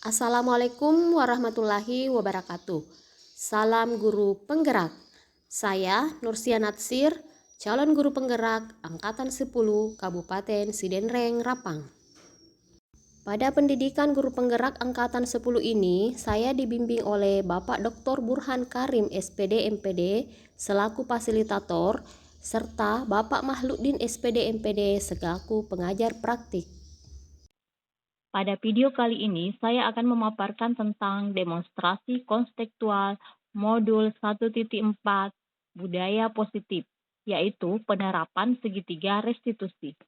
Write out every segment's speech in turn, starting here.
Assalamualaikum warahmatullahi wabarakatuh. Salam guru penggerak. Saya Nursia Natsir, calon guru penggerak Angkatan 10 Kabupaten Sidenreng, Rapang. Pada pendidikan guru penggerak Angkatan 10 ini, saya dibimbing oleh Bapak Dr. Burhan Karim SPD MPD selaku fasilitator, serta Bapak Mahlukdin SPD MPD selaku pengajar praktik. Pada video kali ini, saya akan memaparkan tentang demonstrasi konstekstual modul 1.4 budaya positif, yaitu penerapan segitiga restitusi.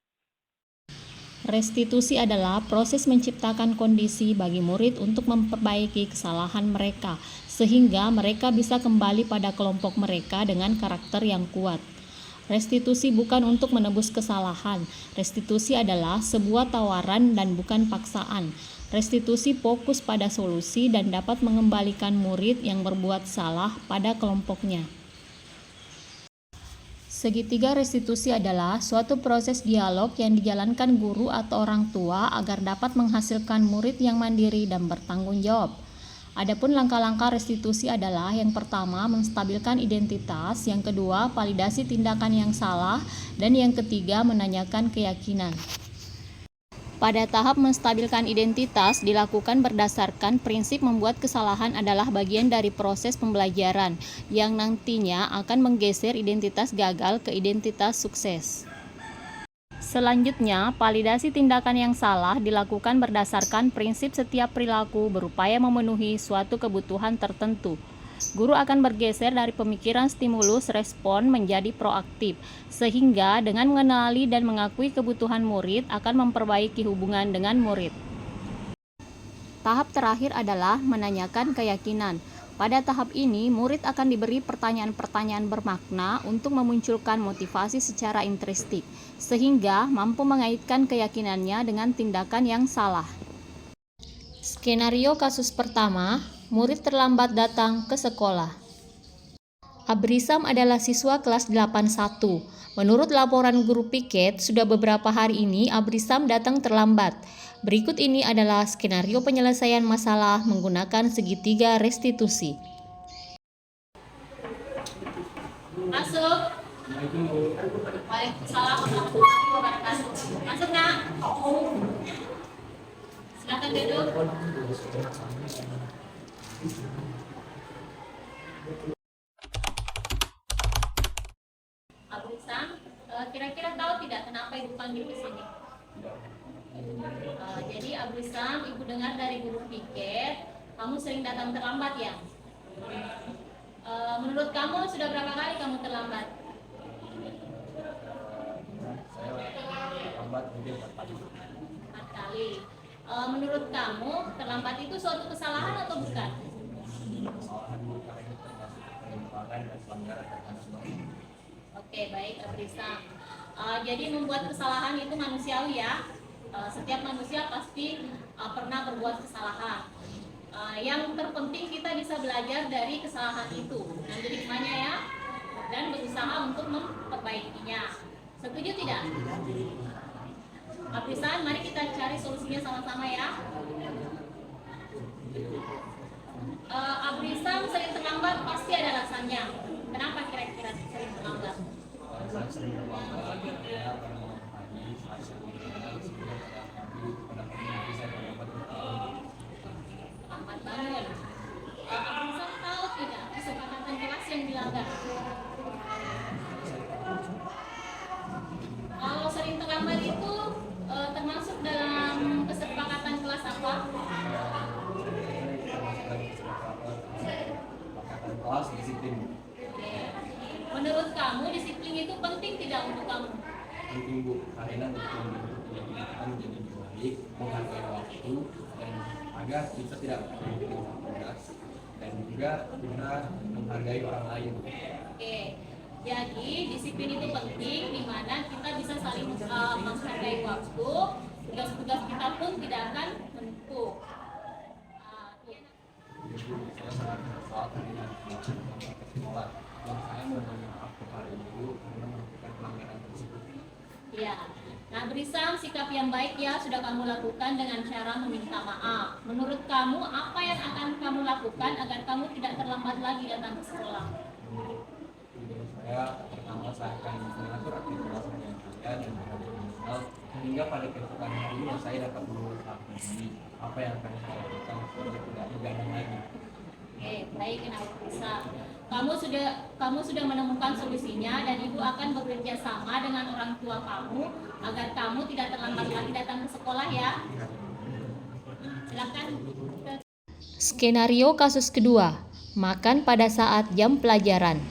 Restitusi adalah proses menciptakan kondisi bagi murid untuk memperbaiki kesalahan mereka, sehingga mereka bisa kembali pada kelompok mereka dengan karakter yang kuat. Restitusi bukan untuk menebus kesalahan. Restitusi adalah sebuah tawaran dan bukan paksaan. Restitusi fokus pada solusi dan dapat mengembalikan murid yang berbuat salah pada kelompoknya. Segitiga restitusi adalah suatu proses dialog yang dijalankan guru atau orang tua agar dapat menghasilkan murid yang mandiri dan bertanggung jawab. Adapun langkah-langkah restitusi adalah yang pertama menstabilkan identitas, yang kedua validasi tindakan yang salah, dan yang ketiga menanyakan keyakinan. Pada tahap menstabilkan identitas dilakukan berdasarkan prinsip membuat kesalahan adalah bagian dari proses pembelajaran yang nantinya akan menggeser identitas gagal ke identitas sukses. Selanjutnya, validasi tindakan yang salah dilakukan berdasarkan prinsip setiap perilaku berupaya memenuhi suatu kebutuhan tertentu. Guru akan bergeser dari pemikiran stimulus respon menjadi proaktif, sehingga dengan mengenali dan mengakui kebutuhan murid akan memperbaiki hubungan dengan murid. Tahap terakhir adalah menanyakan keyakinan. Pada tahap ini, murid akan diberi pertanyaan-pertanyaan bermakna untuk memunculkan motivasi secara intrinsik, sehingga mampu mengaitkan keyakinannya dengan tindakan yang salah. Skenario kasus pertama, murid terlambat datang ke sekolah. Abrisam adalah siswa kelas 81. Menurut laporan guru piket, sudah beberapa hari ini Abrisam datang terlambat. Berikut ini adalah skenario penyelesaian masalah menggunakan segitiga restitusi. Masuk. Waalaikumsalam warahmatullahi wabarakatuh. Masuk, Nak. Silakan duduk. Abrisam, kira-kira tahu tidak kenapa Ibu panggil ke sini? Jadi Abrisam, Ibu dengar dari guru piket, kamu sering datang terlambat ya? Menurut kamu sudah berapa kali kamu terlambat? Saya terlambat mungkin 4 kali. 4 kali. Menurut kamu terlambat itu suatu kesalahan atau bukan? Kesalahan karena ini termasuk penyimpangan dan pelanggaran terhadap norma. Oke, baik Abrisam. Jadi membuat kesalahan itu manusiawi ya. Setiap manusia pasti pernah berbuat kesalahan. Yang terpenting kita bisa belajar dari kesalahan itu, mengambil hikmahnya ya, dan berusaha untuk memperbaikinya. Setuju tidak? Abrisam, mari kita cari solusinya sama-sama ya. Abrisam sering terlambat pasti ada alasannya. Kenapa kira-kira sering terlambat? Saya sering terlambat karena pagi hasil sebelum pada pagi saya terlambat Terlambat banget. Abrisam tahu tidak kesepakatan kelas yang dilanggar? Kalau sering terlambat itu termasuk dalam kesepakatan kelas apa? kesepakatan kelas disiplin. Menurut kamu disiplin itu penting tidak untuk kamu? Penting Bu, karena untuk kita menjadi lebih baik, menghargai waktu, dan agar kita tidak berpikir keras dan juga kita menghargai orang lain. Oke, jadi disiplin itu penting di mana kita bisa saling menghargai waktu, tugas-tugas kita pun tidak akan menumpuk. Saya sangat menyesal dengan sekolah dan saya meminta maaf kepada ibu karena melakukan pelanggaran tersebut. Ya, Nak Brisam, sikap yang baik ya sudah kamu lakukan dengan cara meminta maaf. Menurut kamu, apa yang akan kamu lakukan agar kamu tidak terlambat lagi datang ke sekolah? Saya pertama saya akan mengatur aktivitas harian saya dan berjadwal sehingga pada keesokan harinya saya dapat mengetahui apa yang akan saya lakukan supaya tidak digantung lagi. Oke, baik Nak Brisam. Kamu sudah menemukan solusinya dan ibu akan bekerja sama dengan orang tua kamu agar kamu tidak terlambat lagi datang ke sekolah ya. Silakan. Skenario kasus kedua, makan pada saat jam pelajaran.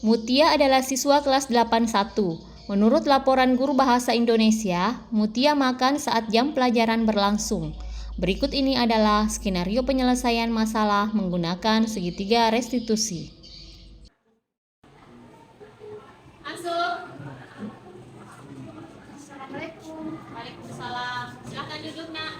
Mutia adalah siswa kelas 81. Menurut laporan guru bahasa Indonesia, Mutia makan saat jam pelajaran berlangsung. Berikut ini adalah skenario penyelesaian masalah menggunakan segitiga restitusi. Masuk. Assalamualaikum. Waalaikumsalam. Silakan duduk, Nak.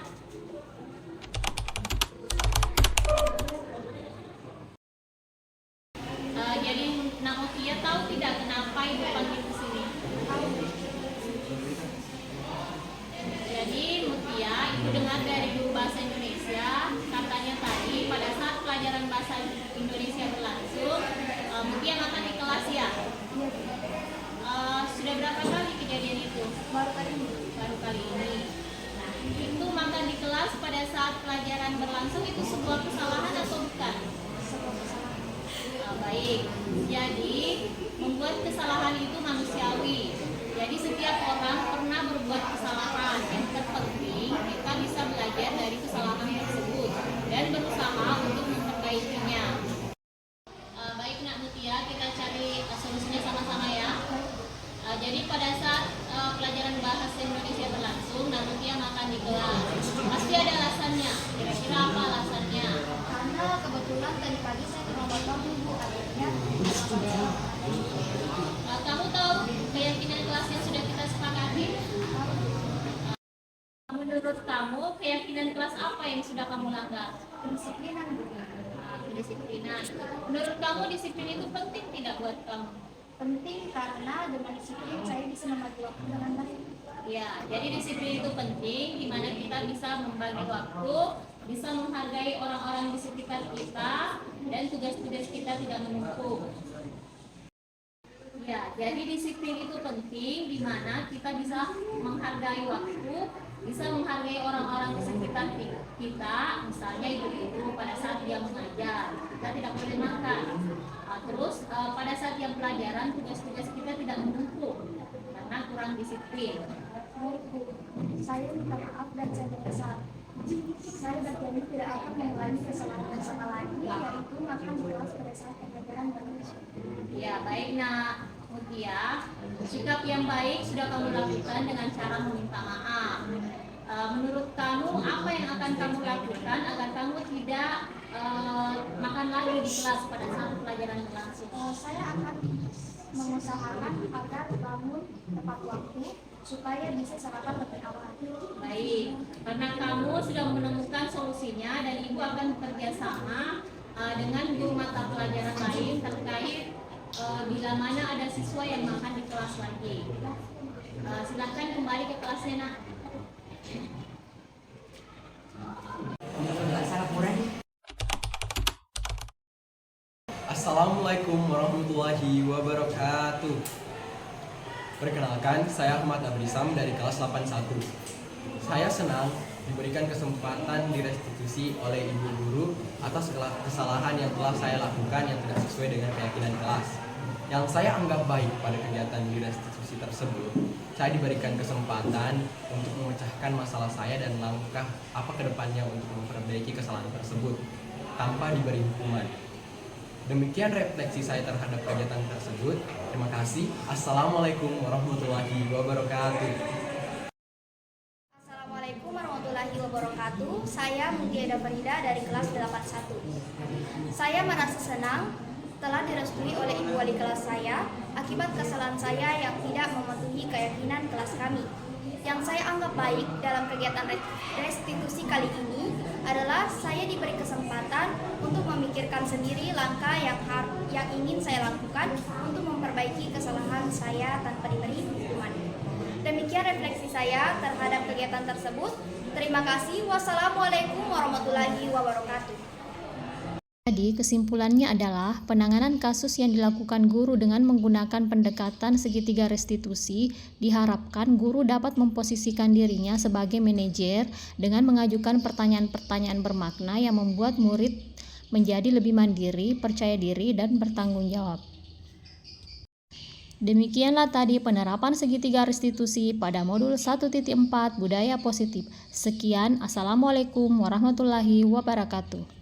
Jadi Nak Mutia tahu tidak kenapa ibu panggil ke sini? Jadi Mutia, ibu dengar dari guru bahasa Indonesia, katanya tadi pada saat pelajaran bahasa Indonesia berlangsung, Mutia makan di kelas ya? Sudah berapa kali kejadian itu? Baru kali ini. Nah, itu makan di kelas pada saat pelajaran berlangsung itu sebuah kesalahan atau bukan? Baik. Jadi membuat kesalahan itu manusiawi. Jadi setiap orang pernah berbuat kesalahan. Yang terpenting kita bisa belajar dari kesalahan tersebut dan berusaha untuk memperbaikinya. Baik Nak Mutia, kita cari solusinya sama-sama ya. Jadi pada saat pelajaran bahasa Indonesia berlangsung, Nak Mutia makan di kelas. Pasti ada alasannya. Kira-kira apa alasannya? Karena kebetulan tadi pagi saya terlambat bangun Bu, akhirnya Kamu tahu keyakinan kelas yang sudah kita sepakati? Menurut kamu, keyakinan kelas apa yang sudah kamu langgar? kedisiplinan Bu. Kedisiplinan. Menurut kamu disiplin itu penting tidak buat kamu? Penting karena dengan disiplin saya bisa membagi waktu dengan baik. Ya, jadi disiplin itu penting di mana kita bisa membagi waktu, bisa menghargai orang-orang di sekitar kita, dan tugas-tugas kita tidak menumpuk. Ya, jadi disiplin itu penting di mana kita bisa menghargai waktu, bisa menghargai orang-orang di sekitar kita, misalnya ibu-ibu pada saat dia mengajar, kita tidak boleh makan. Terus pada saat yang pelajaran tugas-tugas kita tidak menumpuk karena kurang disiplin. Baik Bu, saya minta maaf dan saya menyesal. Saya berjanji tidak akan mengulangi kesalahan yang sama lagi, yaitu makan di kelas pada saat pelajaran berlangsung. Ya, baik Nak Mutia, sikap yang baik sudah kamu lakukan dengan cara meminta maaf. Menurut kamu, apa yang akan kamu lakukan agar kamu tidak makan lagi di kelas pada saat pelajaran berlangsung? Saya akan mengusahakan agar bangun tepat waktu supaya bisa sarapan lebih awal. Baik, karena kamu sudah menemukan solusinya dan ibu akan bekerja sama dengan guru mata pelajaran lain terkait bila mana ada siswa yang makan di kelas lagi. Silakan kembali ke kelasnya Nak. Assalamualaikum warahmatullahi wabarakatuh. Perkenalkan, saya Ahmad Abrisam dari kelas 81. Saya senang diberikan kesempatan direstitusi oleh ibu guru atas kesalahan yang telah saya lakukan yang tidak sesuai dengan keyakinan kelas. Yang saya anggap baik pada kegiatan direstitusi tersebut, saya diberikan kesempatan untuk memecahkan masalah saya dan langkah apa kedepannya untuk memperbaiki kesalahan tersebut tanpa diberi hukuman. Demikian refleksi saya terhadap kegiatan tersebut. Terima kasih. Assalamualaikum warahmatullahi wabarakatuh. Assalamualaikum warahmatullahi wabarakatuh. Saya Mutia Dafarida dari kelas 81. Saya merasa senang telah direstui oleh ibu wali kelas saya akibat kesalahan saya yang tidak mematuhi keyakinan kelas kami. Yang saya anggap baik dalam kegiatan restitusi kali ini adalah saya diberi kesempatan untuk memikirkan sendiri langkah yang ingin saya lakukan untuk memperbaiki kesalahan saya tanpa diberi hukuman. refleksi saya terhadap kegiatan tersebut. Terima kasih. Wassalamualaikum warahmatullahi wabarakatuh. Jadi, kesimpulannya adalah penanganan kasus yang dilakukan guru dengan menggunakan pendekatan segitiga restitusi, diharapkan guru dapat memposisikan dirinya sebagai manajer dengan mengajukan pertanyaan-pertanyaan bermakna yang membuat murid menjadi lebih mandiri, percaya diri, dan bertanggung jawab. Demikianlah tadi penerapan segitiga restitusi pada modul 1.4 Budaya Positif. Sekian, Assalamualaikum warahmatullahi wabarakatuh.